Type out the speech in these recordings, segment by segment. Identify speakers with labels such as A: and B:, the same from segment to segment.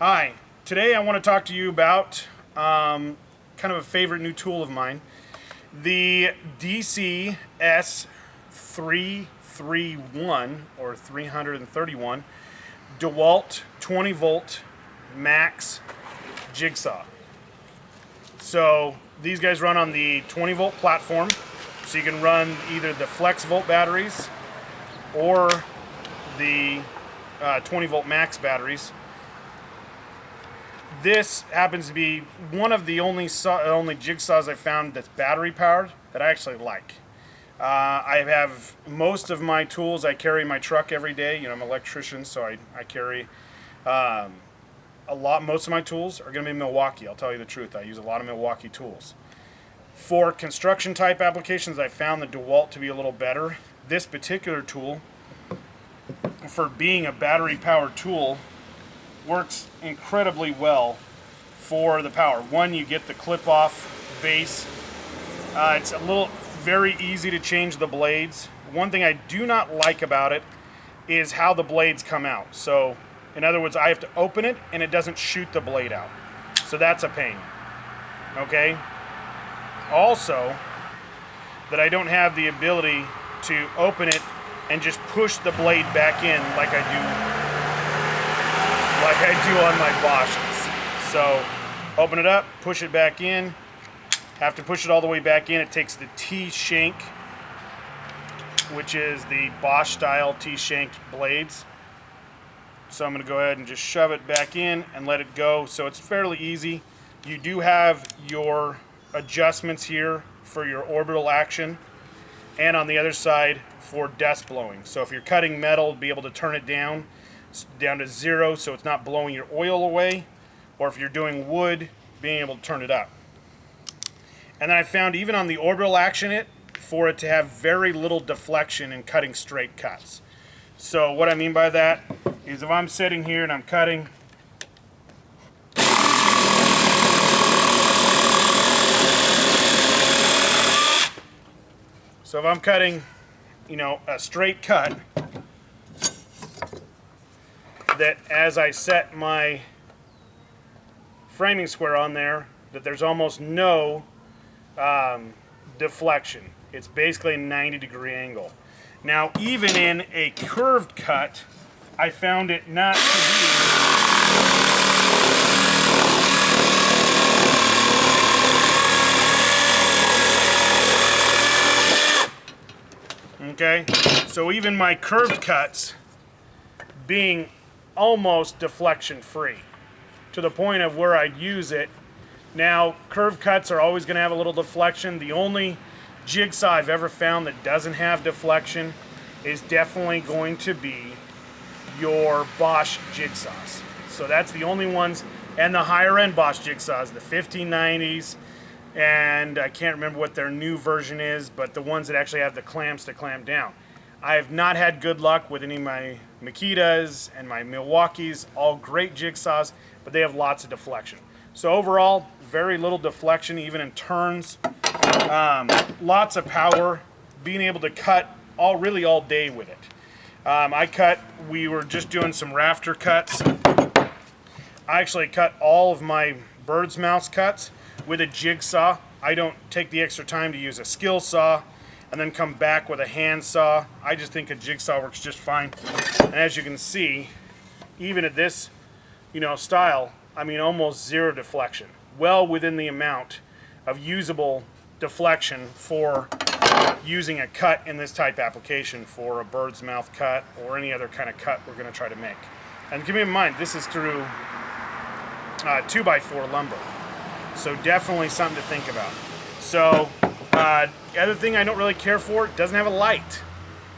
A: Hi, today I want to talk to you about kind of a favorite new tool of mine, the GCS 331 or 331 DeWalt 20 volt max jigsaw. So these guys run on the 20 volt platform, so you can run either the flex volt batteries or the 20 volt max batteries. This happens to be one of the only jigsaws I found that's battery powered that I actually like. I have most of my tools I carry in my truck every day. You know, I'm an electrician, so I carry most of my tools are going to be Milwaukee. I'll tell you the truth. I use a lot of Milwaukee tools. For construction type applications, I found the DeWalt to be a little better. This particular tool, for being a battery powered tool, works incredibly well for the power. One, you get the clip off base. It's very easy to change the blades. One thing I do not like about it is how the blades come out. So in other words, I have to open it and it doesn't shoot the blade out. So that's a pain. Okay? Also, that I don't have the ability to open it and just push the blade back in like I do on my Bosches. So open it up, push it back in. Have to push it all the way back in. It takes the T-shank, which is the Bosch style T-shanked blades. So I'm going to go ahead and just shove it back in and let it go. So it's fairly easy. You do have your adjustments here for your orbital action, and on the other side for dust blowing. So if you're cutting metal, be able to turn it down to 0 so it's not blowing your oil away, or if you're doing wood, being able to turn it up. And then I found even on the orbital action for it to have very little deflection in cutting straight cuts. So what I mean by that is if I'm sitting here and I'm cutting, so if I'm cutting, a straight cut, that as I set my framing square on there, that there's almost no deflection. It's basically a 90-degree angle. Now, even in a curved cut, I found it not to be. Okay, so even my curved cuts being almost deflection free to the point of where I'd use it. Now, curved cuts are always going to have a little deflection. The only jigsaw I've ever found that doesn't have deflection is definitely going to be your Bosch jigsaws. So that's the only ones, and the higher end Bosch jigsaws, the 1590s, and I can't remember what their new version is, but the ones that actually have the clamps to clamp down. I have not had good luck with any of my Makitas and my Milwaukees, all great jigsaws, but they have lots of deflection. So overall, very little deflection, even in turns. Lots of power, being able to cut all day with it. We were just doing some rafter cuts. I actually cut all of my bird's mouse cuts with a jigsaw. I don't take the extra time to use a skill saw and then come back with a hand saw. I just think a jigsaw works just fine. And as you can see, even at this, style, almost zero deflection. Well within the amount of usable deflection for using a cut in this type application for a bird's mouth cut or any other kind of cut we're going to try to make. And keep in mind, this is through 2x4 lumber. So definitely something to think about. So the other thing I don't really care for, it doesn't have a light.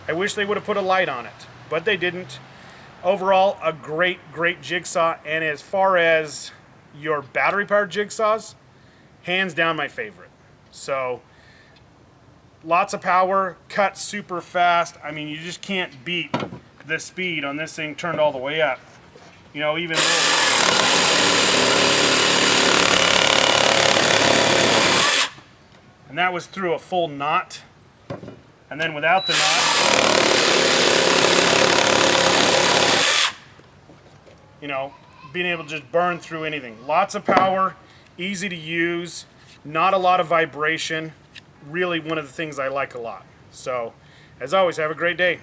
A: I wish they would have put a light on it, but they didn't. Overall, a great jigsaw, and as far as your battery-powered jigsaws, hands down my favorite. So, lots of power, cut super fast. You just can't beat the speed on this thing turned all the way up. Even and that was through a full knot, and then without the knot, being able to just burn through anything. Lots of power, easy to use, not a lot of vibration. Really one of the things I like a lot. So, as always, have a great day.